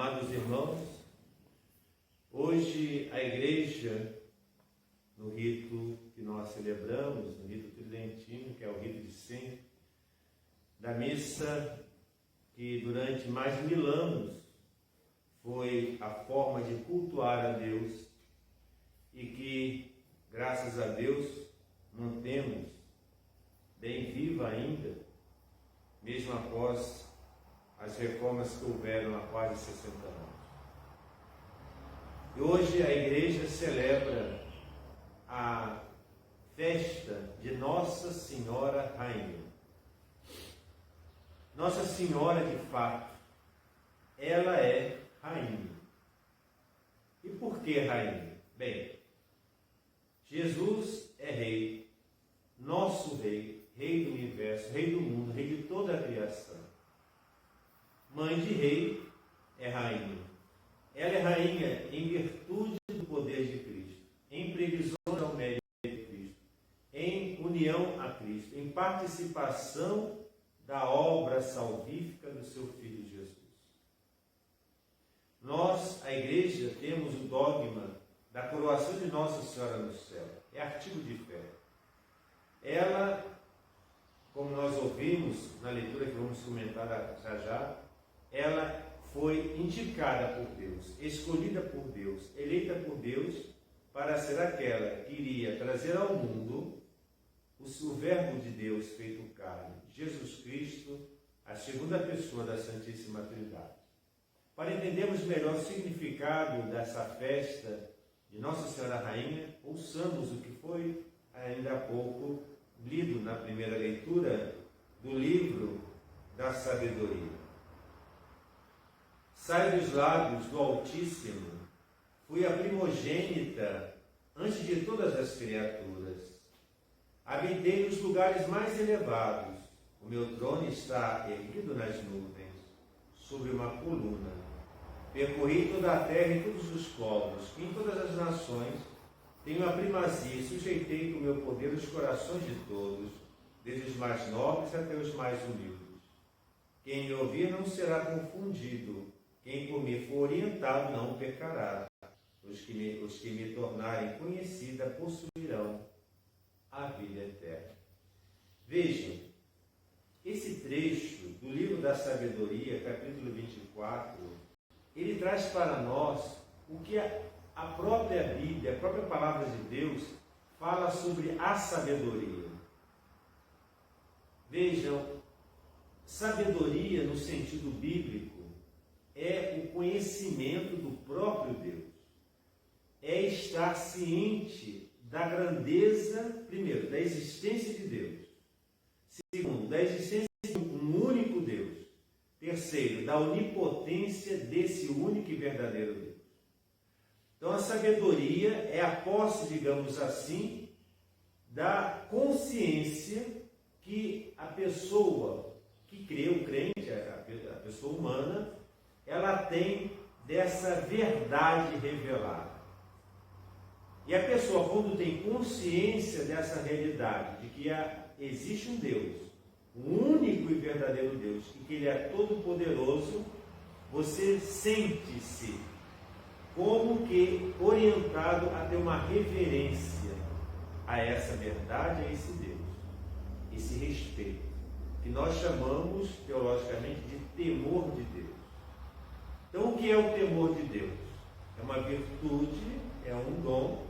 Amados irmãos, hoje a igreja, no rito que nós celebramos, no rito tridentino, que é o rito de sempre, da missa que durante mais de 1000 anos foi a forma de cultuar a Deus e que, graças a Deus, mantemos bem viva ainda, mesmo após as reformas que houveram há quase 60 anos. E hoje a igreja celebra a festa de Nossa Senhora Rainha. Nossa Senhora, de fato, ela é rainha. E por que rainha? Bem, Jesus é rei, nosso rei, rei do universo, rei do mundo, rei de toda a criação. Mãe de rei é rainha. Ela é rainha em virtude do poder de Cristo, em previsão ao mérito de Cristo, em união a Cristo, em participação da obra salvífica do seu Filho Jesus. Nós, a igreja, temos o dogma da coroação de Nossa Senhora no céu. É artigo de fé. Ela, como nós ouvimos na leitura que vamos comentar já, ela foi indicada por Deus, escolhida por Deus, eleita por Deus para ser aquela que iria trazer ao mundo o Verbo de Deus feito carne, Jesus Cristo, a segunda pessoa da Santíssima Trindade. Para entendermos melhor o significado dessa festa de Nossa Senhora Rainha, ouçamos o que foi ainda há pouco lido na primeira leitura do livro da sabedoria. Sai dos lábios do Altíssimo, fui a primogênita antes de todas as criaturas. Habitei nos lugares mais elevados, o meu trono está erguido nas nuvens, sobre uma coluna. Percorri toda a terra e todos os povos, em todas as nações, tenho a primazia e sujeitei com o meu poder os corações de todos, desde os mais nobres até os mais humildes. Quem me ouvir não será confundido, quem por mim for orientado não pecará. Os que me tornarem conhecida possuirão a vida eterna. Vejam, esse trecho do livro da sabedoria, capítulo 24, ele traz para nós o que a própria Bíblia, a própria palavra de Deus, fala sobre a sabedoria. Vejam, sabedoria no sentido bíblico é o conhecimento do próprio Deus. É estar ciente da grandeza, primeiro, da existência de Deus. Segundo, da existência de um único Deus. Terceiro, da onipotência desse único e verdadeiro Deus. Então, a sabedoria é a posse, digamos assim, da consciência que a pessoa que crê, o crente, a pessoa humana, ela tem dessa verdade revelada. E a pessoa, quando tem consciência dessa realidade, de que existe um Deus, um único e verdadeiro Deus, e que Ele é todo-poderoso, você sente-se como que orientado a ter uma reverência a essa verdade, a esse Deus, esse respeito, que nós chamamos, teologicamente, de temor de Deus. Então, o que é o temor de Deus? É uma virtude, é um dom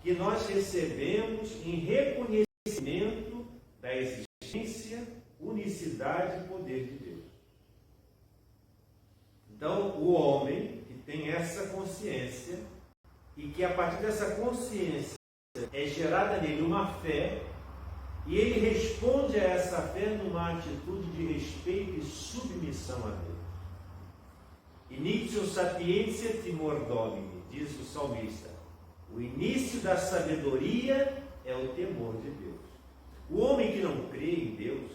que nós recebemos em reconhecimento da existência, unicidade e poder de Deus. Então, o homem que tem essa consciência e que a partir dessa consciência é gerada nele uma fé, e ele responde a essa fé numa atitude de respeito e submissão a Deus. Initio sapientia timor domini, diz o salmista. O início da sabedoria é o temor de Deus. O homem que não crê em Deus,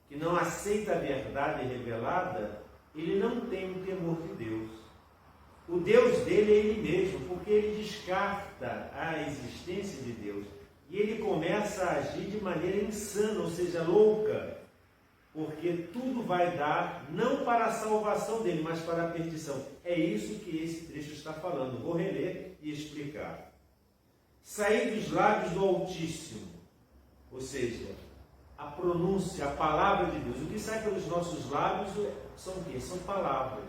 que não aceita a verdade revelada, ele não tem o temor de Deus. O Deus dele é ele mesmo, porque ele descarta a existência de Deus. E ele começa a agir de maneira insana, ou seja, louca. porque tudo vai dar, não para a salvação dele, mas para a perdição. É isso que esse trecho está falando. Vou reler e explicar. Sair dos lábios do Altíssimo, ou seja, a pronúncia, a palavra de Deus. O que sai pelos nossos lábios são o quê? São palavras.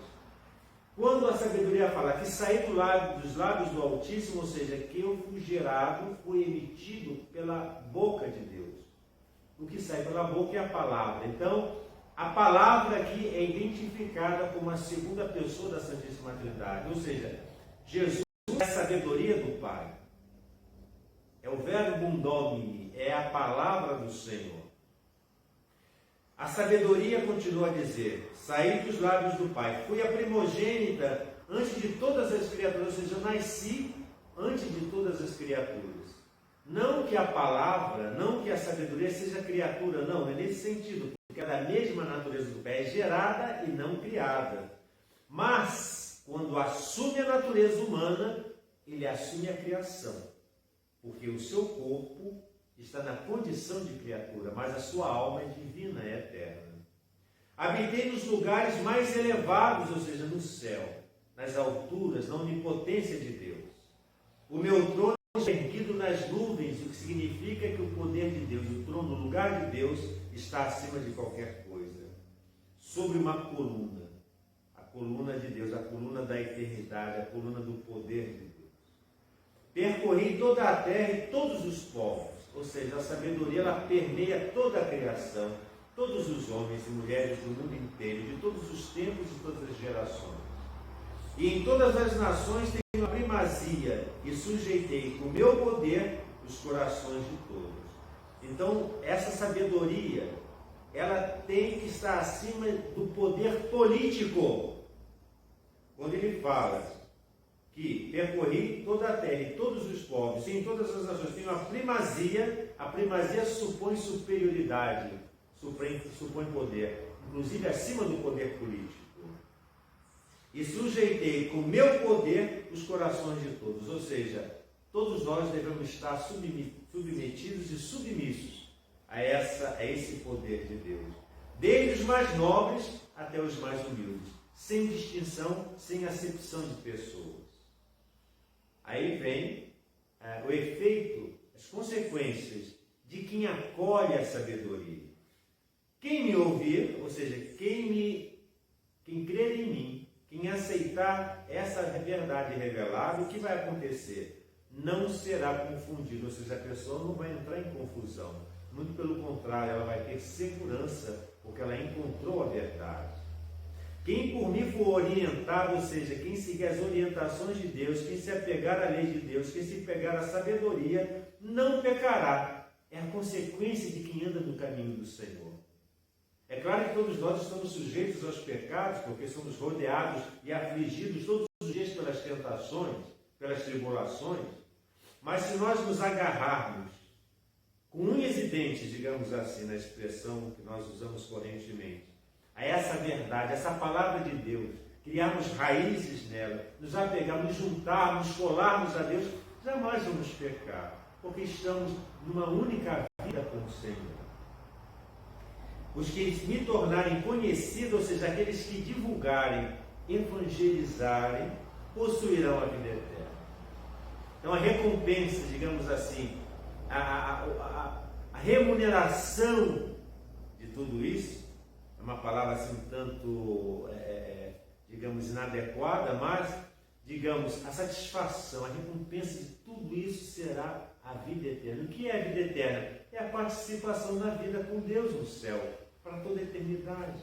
Quando a sabedoria fala que sair dos lábios do Altíssimo, ou seja, que eu fui gerado, fui emitido pela boca de Deus. O que sai pela boca é a palavra. Então, a palavra aqui é identificada como a segunda pessoa da Santíssima Trindade. Ou seja, Jesus é a sabedoria do Pai. É o verbum domini, é a palavra do Senhor. A sabedoria continua a dizer, saí dos lábios do Pai, fui a primogênita antes de todas as criaturas, ou seja, eu nasci antes de todas as criaturas. Não que a palavra, não que a sabedoria seja criatura, não, é nesse sentido, porque é da mesma natureza do Pai, é gerada e não criada. Mas, quando assume a natureza humana, ele assume a criação, porque o seu corpo está na condição de criatura, mas a sua alma é divina, é eterna. Habitei nos lugares mais elevados, ou seja, no céu, nas alturas, na onipotência de Deus. O meu trono é erguido nas nuvens, o que significa que o poder de Deus, o trono, o lugar de Deus, está acima de qualquer coisa. Sobre uma coluna, a coluna de Deus, a coluna da eternidade, a coluna do poder de Deus. Percorri toda a terra e todos os povos. Ou seja, a sabedoria ela permeia toda a criação, todos os homens e mulheres do mundo inteiro, de todos os tempos e todas as gerações. E em todas as nações tenho a primazia e sujeitei com o meu poder os corações de todos. Então, essa sabedoria, ela tem que estar acima do poder político. Quando ele fala que percorri toda a terra e todos os povos, e em todas as nações tenho a primazia supõe superioridade, supõe poder, inclusive acima do poder político. E sujeitei com meu poder os corações de todos, ou seja, todos nós devemos estar submetidos e submissos a esse poder de Deus, desde os mais nobres até os mais humildes, sem distinção, sem acepção de pessoas. Aí vem o efeito, as consequências de quem acolhe a sabedoria. Quem me ouvir, ou seja, quem crer em mim, quem aceitar essa verdade revelada, o que vai acontecer? Não será confundido, ou seja, a pessoa não vai entrar em confusão. Muito pelo contrário, ela vai ter segurança, porque ela encontrou a verdade. Quem por mim for orientado, ou seja, quem seguir as orientações de Deus, quem se apegar à lei de Deus, quem se pegar à sabedoria, não pecará. É a consequência de quem anda no caminho do Senhor. É claro que todos nós estamos sujeitos aos pecados, porque somos rodeados e afligidos todos os dias pelas tentações, pelas tribulações, mas se nós nos agarrarmos com unhas e dentes, digamos assim, na expressão que nós usamos correntemente, a essa verdade, essa palavra de Deus, criarmos raízes nela, nos apegarmos, nos juntarmos, colarmos a Deus, jamais vamos pecar, porque estamos numa única vida com o Senhor. Os que me tornarem conhecidos, ou seja, aqueles que divulgarem, evangelizarem, possuirão a vida eterna. Então a recompensa, digamos assim, a remuneração de tudo isso, é uma palavra assim tanto, digamos, inadequada, mas, digamos, a satisfação, a recompensa de tudo isso será a vida eterna. O que é a vida eterna? É a participação na vida com Deus no céu, para toda a eternidade.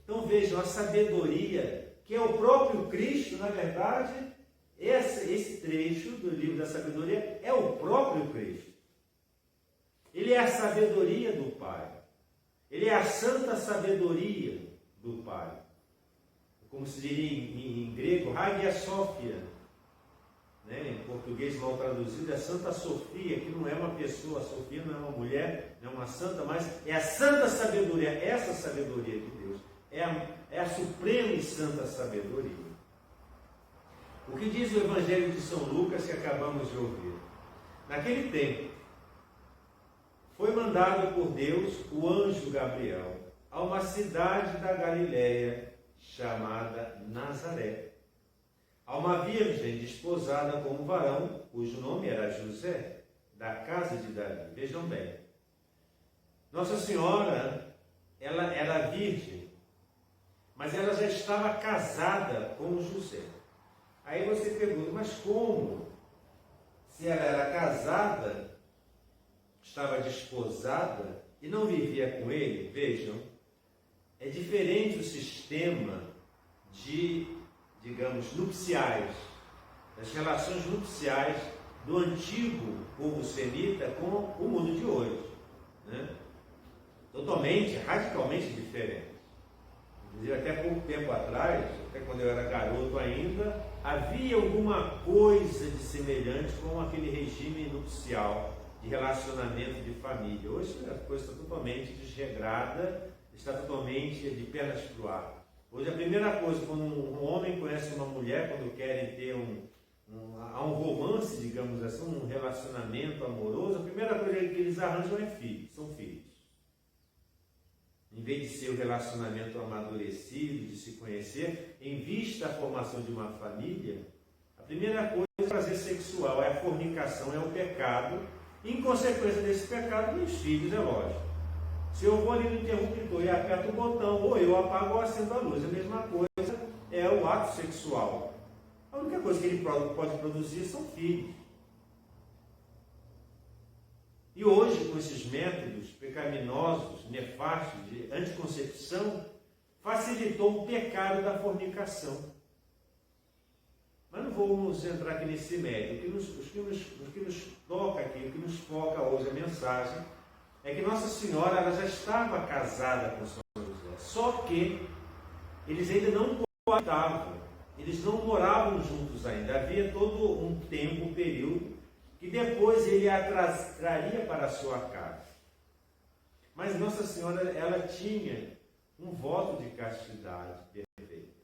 Então vejam, a sabedoria, que é o próprio Cristo, na verdade, esse trecho do livro da sabedoria é o próprio Cristo. Ele é a sabedoria do Pai. Ele é a santa sabedoria do Pai. Como se diria em grego, Hagia Sophia. Em português mal traduzido é Santa Sofia, que não é uma pessoa, a Sofia não é uma mulher, não é uma santa, mas é a santa sabedoria, essa sabedoria de Deus, é a suprema e santa sabedoria. O que diz o Evangelho de São Lucas que acabamos de ouvir? Naquele tempo, foi mandado por Deus o anjo Gabriel a uma cidade da Galiléia chamada Nazaré, a uma virgem desposada com um varão, cujo nome era José, da casa de Davi. Vejam bem, Nossa Senhora, ela era virgem, mas ela já estava casada com José. Aí você pergunta, mas como? Se ela era casada, estava desposada e não vivia com ele? Vejam, é diferente o sistema de, digamos, nupciais, das relações nupciais do antigo povo semita com o mundo de hoje, né? Totalmente, radicalmente diferente. Inclusive, até pouco tempo atrás, até quando eu era garoto ainda, havia alguma coisa de semelhante com aquele regime nupcial de relacionamento de família. Hoje a coisa está totalmente desregrada, está totalmente de pernas para o ar. Hoje a primeira coisa, quando um homem conhece uma mulher, quando querem ter há um romance, digamos assim, um relacionamento amoroso, a primeira coisa que eles arranjam é filhos, são filhos. Em vez de ser o relacionamento amadurecido, de se conhecer, em vista da formação de uma família, a primeira coisa é o prazer sexual, é a fornicação, é o pecado. E, em consequência desse pecado, os filhos, é lógico. Se eu vou ali no interruptor e aperto o botão, ou eu apago ou acendo a luz, a mesma coisa é o ato sexual. A única coisa que ele pode produzir são filhos. E hoje, com esses métodos pecaminosos, nefastos de anticoncepção, facilitou o pecado da fornicação. Mas não vamos entrar aqui nesse mérito. O que nos toca aqui, o que nos foca hoje a mensagem, é que Nossa Senhora ela já estava casada com São José, só que eles ainda não coabitavam, eles não moravam juntos ainda. Havia todo um tempo, um período, que depois ele a traria para a sua casa. Mas Nossa Senhora, ela tinha um voto de castidade perfeito.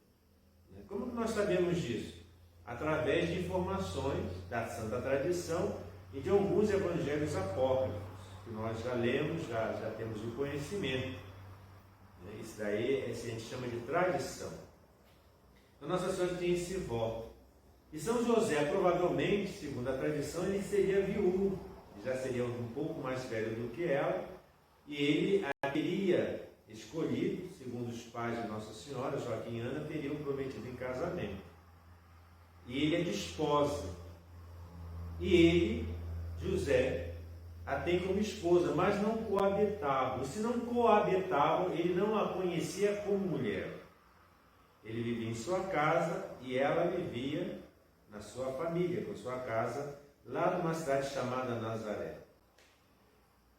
Como que nós sabemos disso? Através de informações da Santa Tradição e de alguns evangelhos apócrifos, que nós já lemos, já temos o conhecimento. Isso daí a gente chama de tradição. Então Nossa Senhora tinha esse voto. E São José, provavelmente, segundo a tradição, ele seria viúvo, ele já seria um pouco mais velho do que ela, e ele a teria escolhido, segundo os pais de Nossa Senhora, Joaquim e Ana, teriam prometido em casamento. E ele a desposa. E ele, José, a tem como esposa, mas não coabitavam. E se não coabitavam, ele não a conhecia como mulher. Ele vivia em sua casa e ela vivia na sua família, com sua casa, lá numa cidade chamada Nazaré.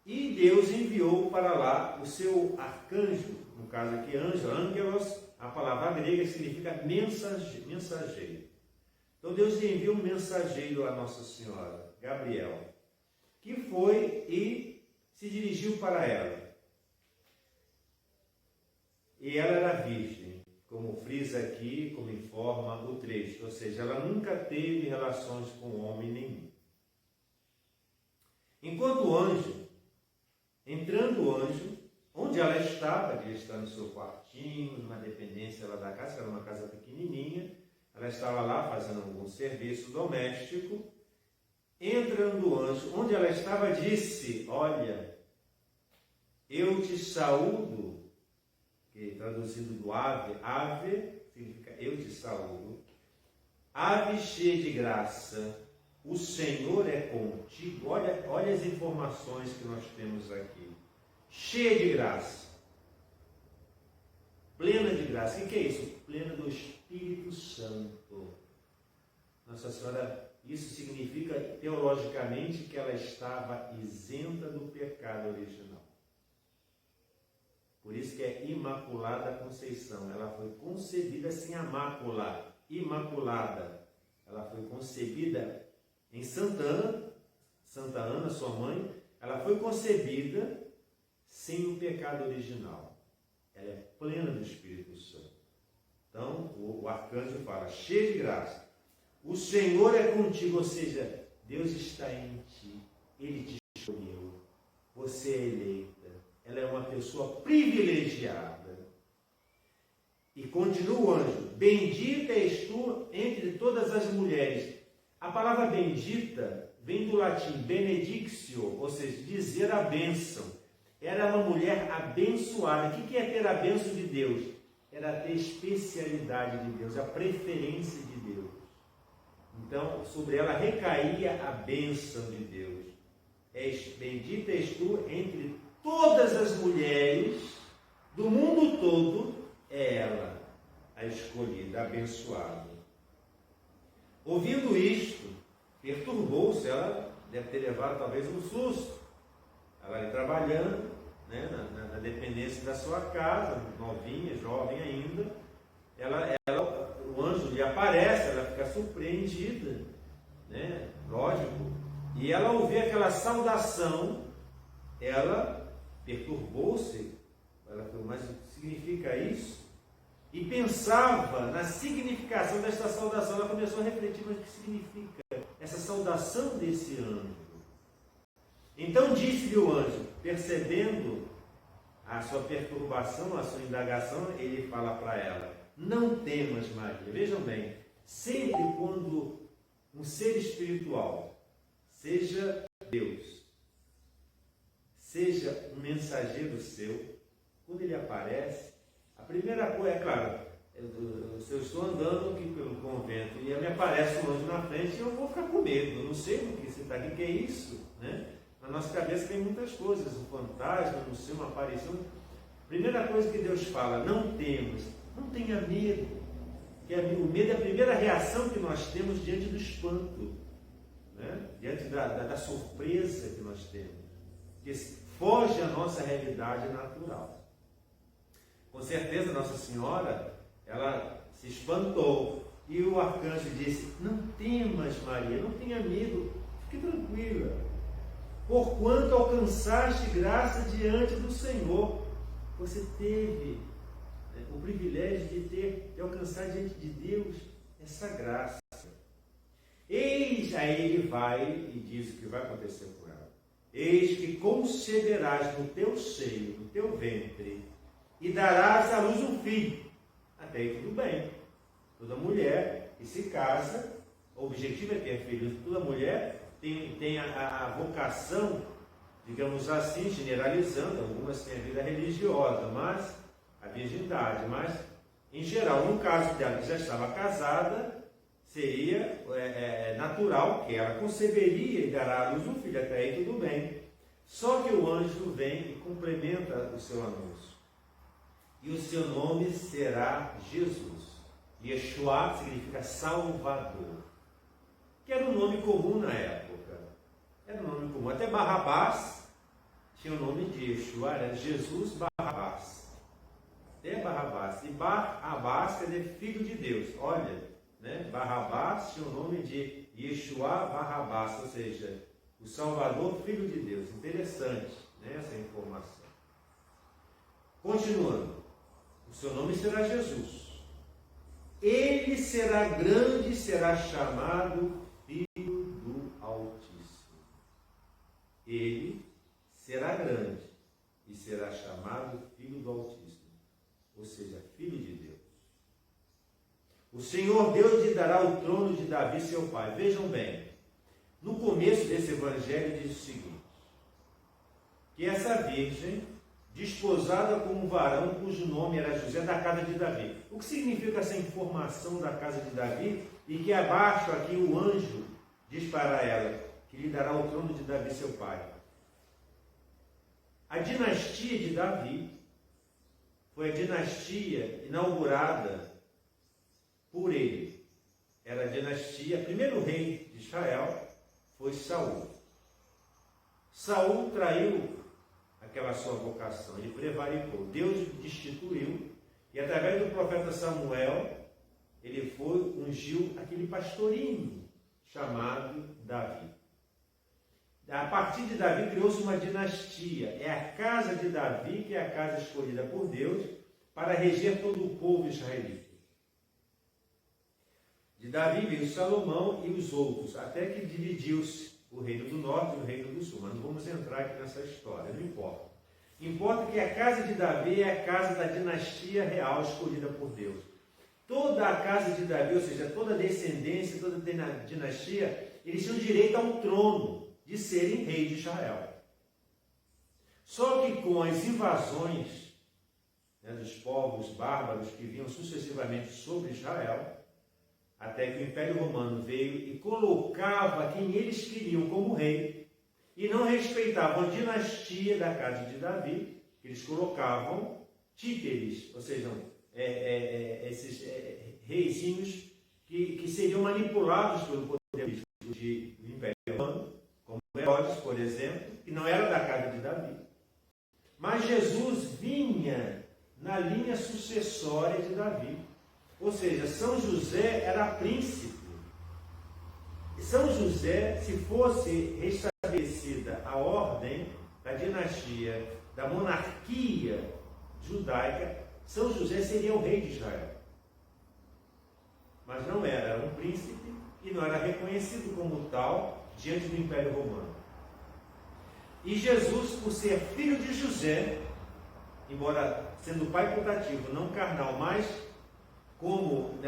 E Deus enviou para lá o seu arcanjo, no caso aqui anjo, angelos, a palavra grega significa mensageiro. Então Deus enviou um mensageiro a Nossa Senhora, Gabriel, que foi e se dirigiu para ela. E ela era virgem, como frisa aqui, como informa o trecho, ou seja, ela nunca teve relações com homem nenhum. Enquanto o anjo, entrando o anjo, onde ela estava, que ele está no seu quartinho, numa dependência lá da casa, que era uma casa pequenininha, ela estava lá fazendo algum serviço doméstico, entrando o anjo, onde ela estava, disse, olha, eu te saúdo, que traduzido do ave significa eu te saúdo, ave cheia de graça, o Senhor é contigo. Olha as informações que nós temos aqui. Cheia de graça, plena de graça. O que é isso? Plena do Espírito Santo. Nossa Senhora, isso significa teologicamente que ela estava isenta do pecado original. Por isso que é Imaculada Conceição. Ela foi concebida sem a mácula. Imaculada. Ela foi concebida em Santa Ana, sua mãe. Ela foi concebida sem o pecado original. Ela é plena do Espírito Santo. Então, o arcanjo fala, cheia de graça. O Senhor é contigo, ou seja, Deus está em ti. Ele te escolheu. você é eleita. Ela é uma pessoa privilegiada. E continua o anjo: bendita és tu entre todas as mulheres. A palavra bendita vem do latim benedictio, ou seja, dizer a bênção. Era uma mulher abençoada. O que é ter a bênção de Deus? Era ter especialidade de Deus, a preferência de Deus. Então, sobre ela recaía a bênção de Deus. Bendita és tu entre todas as mulheres do mundo todo, é ela a escolhida, a abençoada. Ouvindo isto, perturbou-se, ela deve ter levado talvez um susto. Ela ali trabalhando, né, na dependência da sua casa, novinha, jovem ainda, o anjo lhe aparece, ela fica surpreendida, né, lógico, e ela ouviu aquela saudação, ela perturbou-se, ela falou: mas o que significa isso? E pensava na significação desta saudação. Ela começou a refletir: mas o que significa essa saudação desse anjo? Então disse-lhe o anjo, percebendo a sua perturbação, a sua indagação, ele fala para ela: não temas, Maria. Vejam bem, sempre quando um ser espiritual, seja Deus, seja um mensageiro seu, quando ele aparece, a primeira coisa, é claro, se eu estou andando aqui pelo convento e me aparece um anjo na frente, eu vou ficar com medo, eu não sei o que você está aqui, o que é isso, né? Na nossa cabeça tem muitas coisas, um fantasma, não sei, uma aparição. Primeira coisa que Deus fala: não temas, não tenha medo. Porque o medo é a primeira reação que nós temos diante do espanto, né? Diante da surpresa que nós temos, que foge à nossa realidade natural. Com certeza Nossa Senhora, ela se espantou, e o arcanjo disse: não temas, Maria, não tenha medo, fique tranquila, porquanto alcançaste graça diante do Senhor. Você teve, né, o privilégio de alcançar diante de Deus essa graça. Eis, aí ele vai e diz o que vai acontecer com ela: eis que conceberás no teu seio, no teu ventre, e darás à luz um filho. Até aí tudo bem. Toda mulher que se casa, o objetivo é ter filhos. Toda mulher tem a vocação, digamos assim, generalizando, algumas têm a vida religiosa, mas a virgindade, mas em geral, no caso dela que já estava casada, seria natural que ela conceberia e dará à luz um filho. Até aí tudo bem. Só que o anjo vem e complementa o seu anúncio: e o seu nome será Jesus. Yeshua significa Salvador, que era um nome comum na época. Era um nome comum. Até Barrabás tinha o nome de Yeshua, era Jesus Barrabás. Até Barrabás. E Barrabás quer dizer filho de Deus. Olha, né? Barrabás tinha o nome de Yeshua Barrabás, ou seja, o Salvador, filho de Deus. Interessante, né, essa informação. Continuando: o seu nome será Jesus. Ele será grande e será chamado Filho do Altíssimo. Ele será grande e será chamado Filho do Altíssimo, ou seja, Filho de Deus. O Senhor Deus lhe dará o trono de Davi, seu pai. Vejam bem, no começo desse evangelho diz o seguinte: que essa virgem, desposada com um varão cujo nome era José, da casa de Davi. O que significa essa informação da casa de Davi? E que abaixo aqui o anjo diz para ela que lhe dará o trono de Davi, seu pai. A dinastia de Davi foi a dinastia inaugurada por ele. Era a dinastia, o primeiro rei de Israel foi Saul. Saul traiu aquela sua vocação, ele prevaricou. Deus o destituiu, e através do profeta Samuel, ele ungiu aquele pastorinho chamado Davi. A partir de Davi criou-se uma dinastia. É a casa de Davi que é a casa escolhida por Deus para reger todo o povo israelita. De Davi veio Salomão e os outros, até que dividiu-se o reino do norte e o reino do sul. Mas não vamos entrar aqui nessa história, não importa. Importa que a casa de Davi é a casa da dinastia real escolhida por Deus. Toda a casa de Davi, ou seja, toda a descendência, toda a dinastia, eles tinham direito ao trono de serem rei de Israel. Só que com as invasões dos povos bárbaros que vinham sucessivamente sobre Israel, até que o Império Romano veio e colocava quem eles queriam como rei, e não respeitavam a dinastia da casa de Davi, eles colocavam títeres, ou seja, esses reizinhos que seriam manipulados pelo poder político do Império Romano, como Herodes, por exemplo, que não era da casa de Davi. Mas Jesus vinha na linha sucessória de Davi. Ou seja, São José era príncipe. São José, se fosse restabelecida a ordem da dinastia, da monarquia judaica, São José seria o rei de Israel. Mas não era um príncipe e não era reconhecido como tal diante do Império Romano. E Jesus, por ser filho de José, embora sendo pai putativo, não carnal, mas como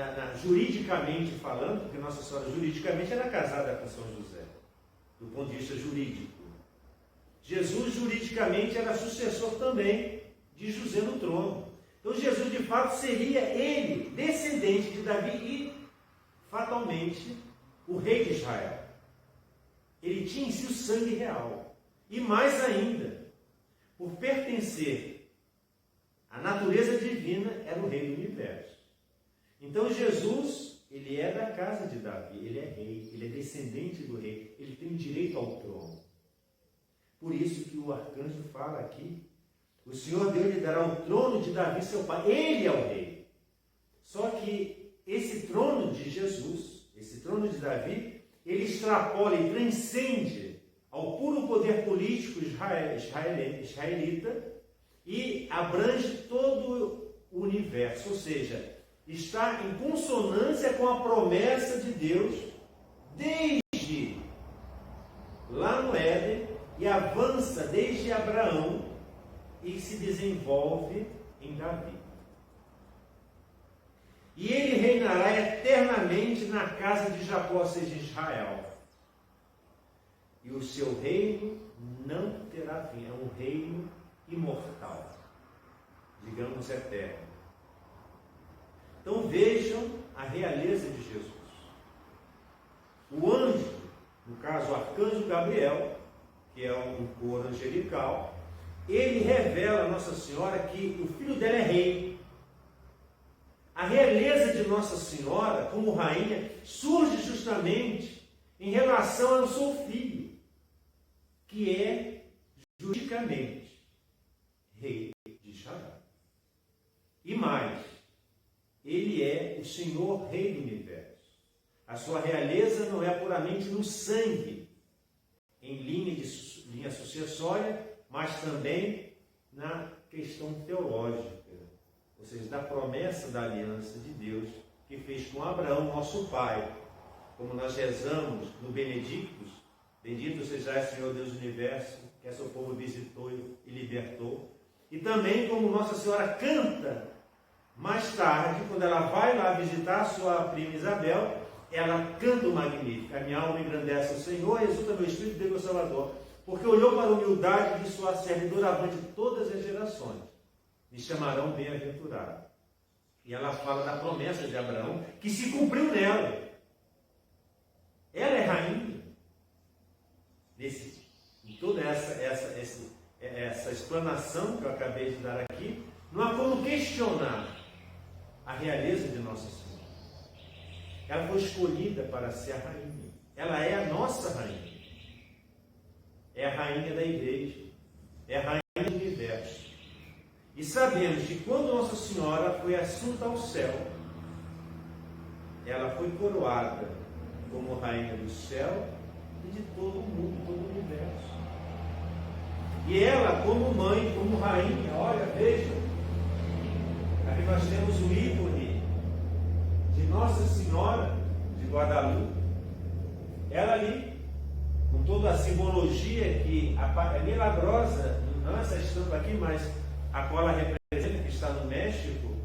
juridicamente falando, porque Nossa Senhora juridicamente era casada com São José, do ponto de vista jurídico. Jesus juridicamente era sucessor também de José no trono. Então Jesus de fato seria ele, descendente de Davi e fatalmente o rei de Israel. Ele tinha em si o sangue real. E mais ainda, por pertencer à natureza divina, era o rei do universo. Então Jesus, ele é da casa de Davi, ele é rei, ele é descendente do rei, ele tem direito ao trono. Por isso que o arcanjo fala aqui, o Senhor Deus lhe dará o trono de Davi, seu pai, ele é o rei. Só que esse trono de Jesus, esse trono de Davi, ele extrapola e transcende ao puro poder político israelita e abrange todo o universo, ou seja, está em consonância com a promessa de Deus desde lá no Éden e avança desde Abraão e se desenvolve em Davi. E ele reinará eternamente na casa de Jacó, ou seja, Israel. E o seu reino não terá fim. É um reino imortal, digamos eterno. Então vejam a realeza de Jesus. O anjo, no caso o arcanjo Gabriel, que é um coro angelical, ele revela a Nossa Senhora que o filho dela é rei. A realeza de Nossa Senhora, como rainha, surge justamente em relação ao seu filho, que é juridicamente rei de Israel. E mais, ele é o Senhor Rei do Universo. A sua realeza não é puramente no sangue, em linha sucessória, mas também na questão teológica, ou seja, da promessa da aliança de Deus que fez com Abraão, nosso pai. Como nós rezamos no Benedictus, bendito seja Senhor Deus do Universo, que a seu povo visitou e libertou. E também como Nossa Senhora canta mais tarde, quando ela vai lá visitar a sua prima Isabel, ela canta o Magnífico. A minha alma engrandece o Senhor, exulta meu espírito de meu Salvador, porque olhou para a humildade de sua servidora avante de todas as gerações. Me chamarão bem-aventurado. E ela fala da promessa de Abraão, que se cumpriu nela. Ela é rainha. Em toda essa explanação que eu acabei de dar aqui, não há como questionar a realeza de Nossa Senhora. Ela foi escolhida para ser a rainha. Ela é a nossa rainha. É a rainha da igreja. É a rainha do universo. E sabemos que quando Nossa Senhora foi assunta ao céu, ela foi coroada como rainha do céu e de todo o mundo, todo o universo. E ela, como mãe, como rainha, olha, veja, aqui nós temos o ícone de Nossa Senhora de Guadalupe. Ela ali, com toda a simbologia que é milagrosa, não essa estampa aqui, mas a qual ela representa, que está no México,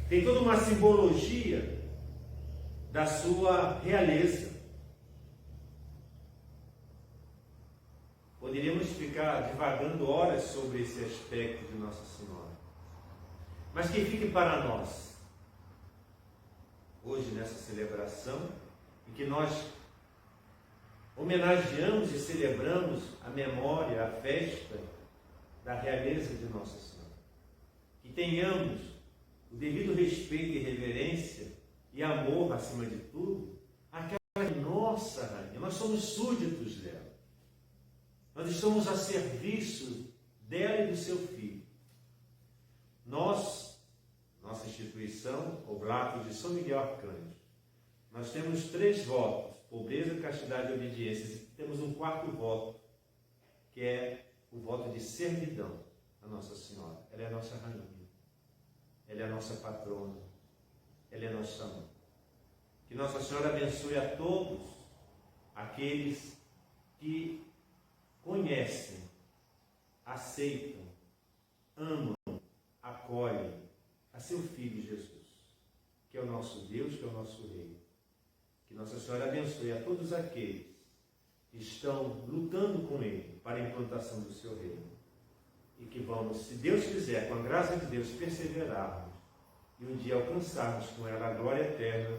tem toda uma simbologia da sua realeza. Poderíamos ficar divagando horas sobre esse aspecto de Nossa Senhora. Mas que fique para nós, hoje nessa celebração, em que nós homenageamos e celebramos a memória, a festa da realeza de Nossa Senhora. Que tenhamos o devido respeito e reverência e amor, acima de tudo, àquela nossa rainha. Nós somos súditos dela. Nós estamos a serviço dela e do seu filho. Nós, nossa instituição, Oblato de São Miguel Arcanjo, nós temos 3 votos: pobreza, castidade e obediência. E temos um 4º voto, que é o voto de servidão a Nossa Senhora. Ela é a nossa rainha. Ela é a nossa patrona. Ela é a nossa mãe. Que Nossa Senhora abençoe a todos aqueles que conhecem, aceitam, amam, acolhem a seu Filho Jesus, que é o nosso Deus, que é o nosso Rei. Que Nossa Senhora abençoe a todos aqueles que estão lutando com Ele para a implantação do seu reino. E que vamos, se Deus quiser, com a graça de Deus, perseverarmos e um dia alcançarmos com ela a glória eterna